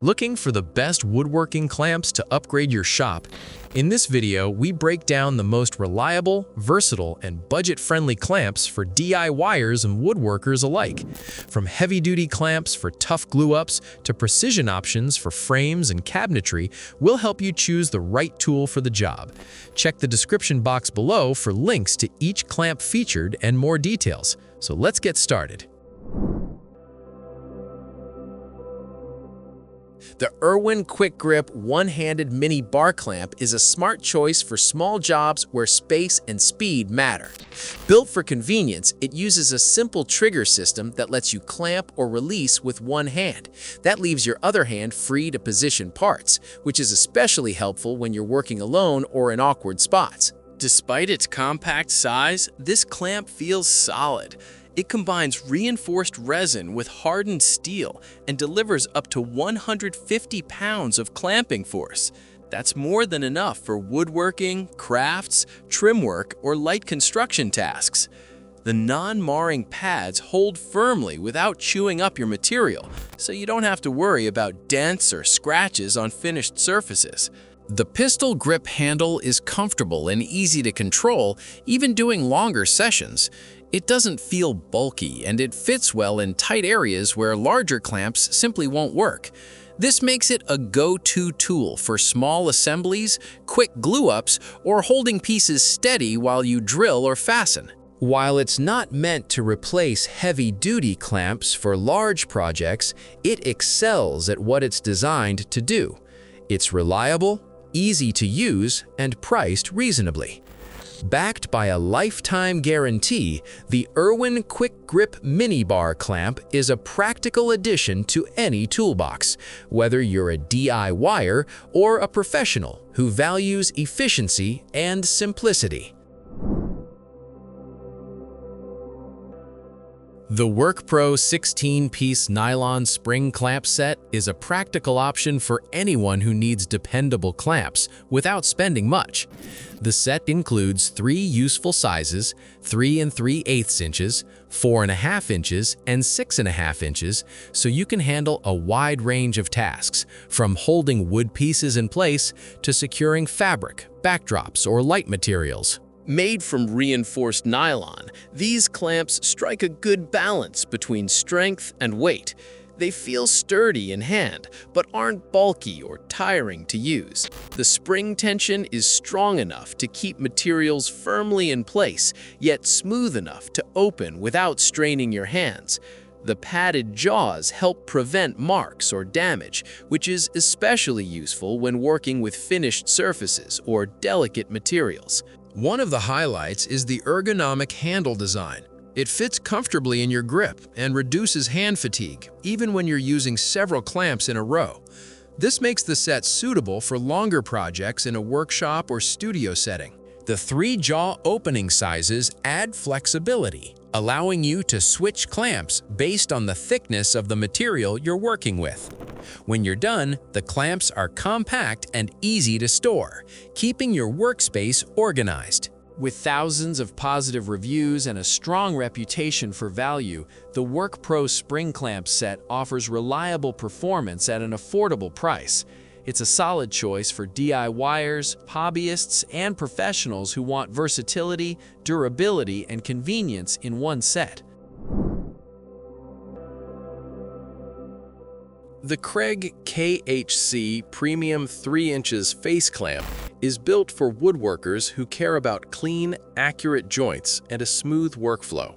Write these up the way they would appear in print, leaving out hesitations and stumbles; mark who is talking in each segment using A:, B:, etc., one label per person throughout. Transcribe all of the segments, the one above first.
A: Looking for the best woodworking clamps to upgrade your shop? In this video, we break down the most reliable, versatile, and budget-friendly clamps for DIYers and woodworkers alike. From heavy-duty clamps for tough glue-ups to precision options for frames and cabinetry, we'll help you choose the right tool for the job. Check the description box below for links to each clamp featured and more details. So let's get started.
B: The IRWIN Quick Grip one-handed mini bar clamp is a smart choice for small jobs where space and speed matter. Built for convenience, it uses a simple trigger system that lets you clamp or release with one hand. That leaves your other hand free to position parts, which is especially helpful when you're working alone or in awkward spots. Despite its compact size, this clamp feels solid. It combines reinforced resin with hardened steel and delivers up to 150 pounds of clamping force. That's more than enough for woodworking, crafts, trim work, or light construction tasks. The non-marring pads hold firmly without chewing up your material, so you don't have to worry about dents or scratches on finished surfaces. The pistol grip handle is comfortable and easy to control, even doing longer sessions. It doesn't feel bulky, and it fits well in tight areas where larger clamps simply won't work. This makes it a go-to tool for small assemblies, quick glue-ups, or holding pieces steady while you drill or fasten. While it's not meant to replace heavy-duty clamps for large projects, it excels at what it's designed to do. It's reliable, easy to use, and priced reasonably. Backed by a lifetime guarantee, the IRWIN Quick Grip Mini Bar Clamp is a practical addition to any toolbox, whether you're a DIYer or a professional who values efficiency and simplicity. The WORKPRO 16-piece nylon spring clamp set is a practical option for anyone who needs dependable clamps without spending much. The set includes 3 useful sizes, 3 3/8 inches, 4.5 inches, and 6.5 inches, so you can handle a wide range of tasks, from holding wood pieces in place to securing fabric, backdrops, or light materials. Made from reinforced nylon, these clamps strike a good balance between strength and weight. They feel sturdy in hand, but aren't bulky or tiring to use. The spring tension is strong enough to keep materials firmly in place, yet smooth enough to open without straining your hands. The padded jaws help prevent marks or damage, which is especially useful when working with finished surfaces or delicate materials. One of the highlights is the ergonomic handle design. It fits comfortably in your grip and reduces hand fatigue, even when you're using several clamps in a row. This makes the set suitable for longer projects in a workshop or studio setting. The 3 jaw opening sizes add flexibility, allowing you to switch clamps based on the thickness of the material you're working with. When you're done, the clamps are compact and easy to store, keeping your workspace organized. With thousands of positive reviews and a strong reputation for value, the WORKPRO Spring Clamp Set offers reliable performance at an affordable price. It's a solid choice for DIYers, hobbyists, and professionals who want versatility, durability, and convenience in one set. The KREG KHC-PREMIUM 3" face clamp is built for woodworkers who care about clean, accurate joints and a smooth workflow.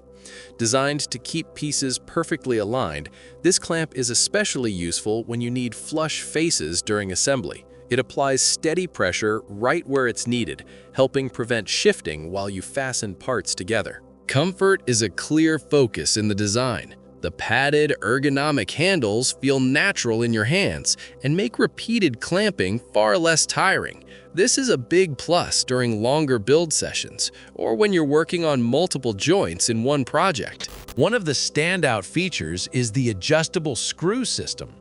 B: Designed to keep pieces perfectly aligned, this clamp is especially useful when you need flush faces during assembly. It applies steady pressure right where it's needed, helping prevent shifting while you fasten parts together. Comfort is a clear focus in the design. The padded, ergonomic handles feel natural in your hands and make repeated clamping far less tiring. This is a big plus during longer build sessions or when you're working on multiple joints in one project. One of the standout features is the adjustable screw system.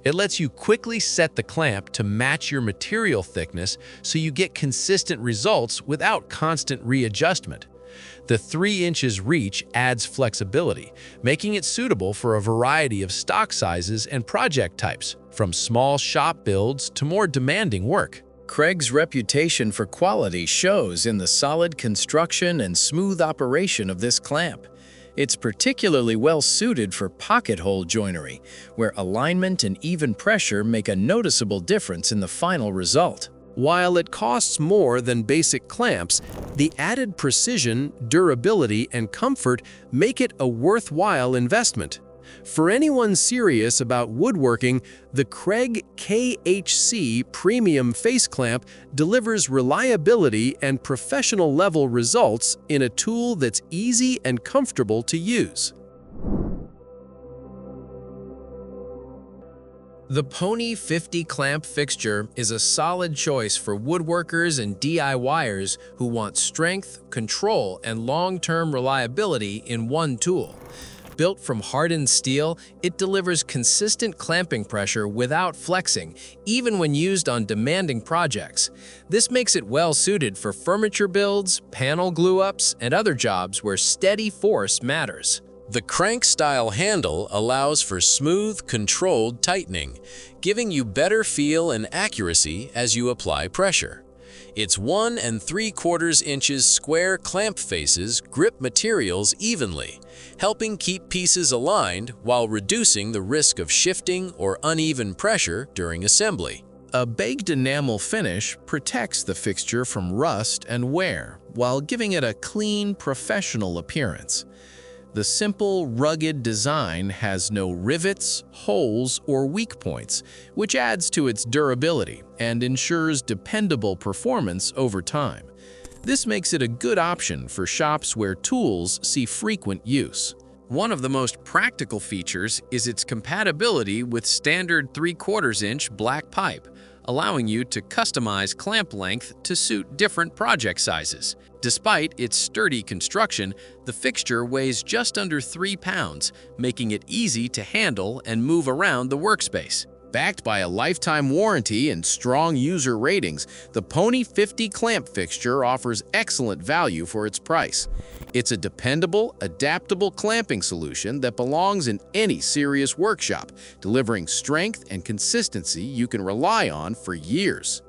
B: It lets you quickly set the clamp to match your material thickness so you get consistent results without constant readjustment. The 3 inches reach adds flexibility, making it suitable for a variety of stock sizes and project types, from small shop builds to more demanding work. KREG's reputation for quality shows in the solid construction and smooth operation of this clamp. It's particularly well suited for pocket hole joinery, where alignment and even pressure make a noticeable difference in the final result. While it costs more than basic clamps, the added precision, durability, and comfort make it a worthwhile investment. For anyone serious about woodworking, the KREG KHC-PREMIUM face clamp delivers reliability and professional-level results in a tool that's easy and comfortable to use. The Pony 50 clamp fixture is a solid choice for woodworkers and DIYers who want strength, control, and long-term reliability in one tool. Built from hardened steel, it delivers consistent clamping pressure without flexing, even when used on demanding projects. This makes it well suited for furniture builds, panel glue-ups, and other jobs where steady force matters. The crank-style handle allows for smooth, controlled tightening, giving you better feel and accuracy as you apply pressure. Its 1 3/4 inches square clamp faces grip materials evenly, helping keep pieces aligned while reducing the risk of shifting or uneven pressure during assembly. A baked enamel finish protects the fixture from rust and wear, while giving it a clean, professional appearance. The simple, rugged design has no rivets, holes, or weak points, which adds to its durability and ensures dependable performance over time. This makes it a good option for shops where tools see frequent use. One of the most practical features is its compatibility with standard 3/4 inch black pipe, allowing you to customize clamp length to suit different project sizes. Despite its sturdy construction, the fixture weighs just under 3 pounds, making it easy to handle and move around the workspace. Backed by a lifetime warranty and strong user ratings, the Pony 50 clamp fixture offers excellent value for its price. It's a dependable, adaptable clamping solution that belongs in any serious workshop, delivering strength and consistency you can rely on for years.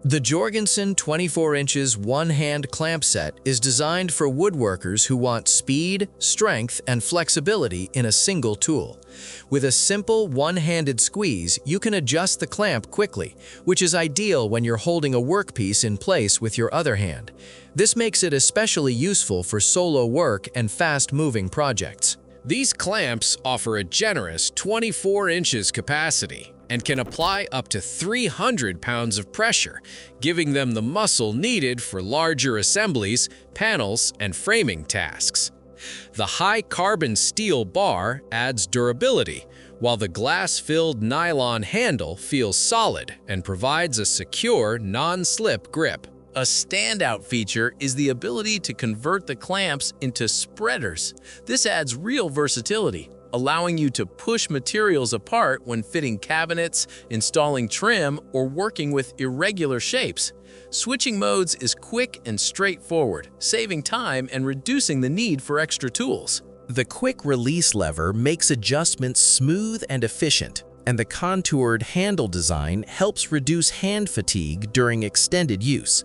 B: The Jorgensen 24 inches one-hand clamp set is designed for woodworkers who want speed, strength, and flexibility in a single tool. With a simple one-handed squeeze, you can adjust the clamp quickly, which is ideal when you're holding a workpiece in place with your other hand. This makes it especially useful for solo work and fast-moving projects. These clamps offer a generous 24 inches capacity and can apply up to 300 pounds of pressure, giving them the muscle needed for larger assemblies, panels, and framing tasks. The high carbon steel bar adds durability, while the glass-filled nylon handle feels solid and provides a secure, non-slip grip. A standout feature is the ability to convert the clamps into spreaders. This adds real versatility, allowing you to push materials apart when fitting cabinets, installing trim, or working with irregular shapes. Switching modes is quick and straightforward, saving time and reducing the need for extra tools. The quick release lever makes adjustments smooth and efficient, and the contoured handle design helps reduce hand fatigue during extended use.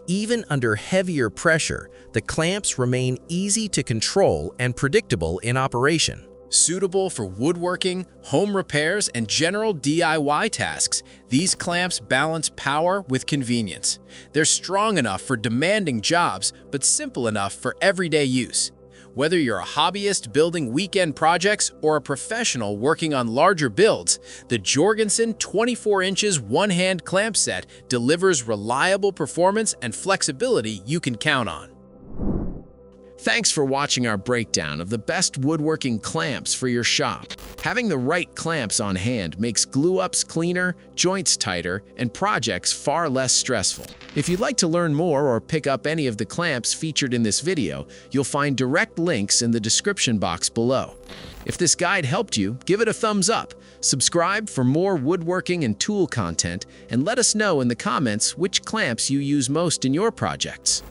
B: Even under heavier pressure, the clamps remain easy to control and predictable in operation. Suitable for woodworking, home repairs, and general DIY tasks, these clamps balance power with convenience. They're strong enough for demanding jobs, but simple enough for everyday use. Whether you're a hobbyist building weekend projects or a professional working on larger builds, the Jorgensen 24 inches one-hand clamp set delivers reliable performance and flexibility you can count on. Thanks for watching our breakdown of the best woodworking clamps for your shop. Having the right clamps on hand makes glue-ups cleaner, joints tighter, and projects far less stressful. If you'd like to learn more or pick up any of the clamps featured in this video, you'll find direct links in the description box below. If this guide helped you, give it a thumbs up. Subscribe for more woodworking and tool content, and let us know in the comments which clamps you use most in your projects.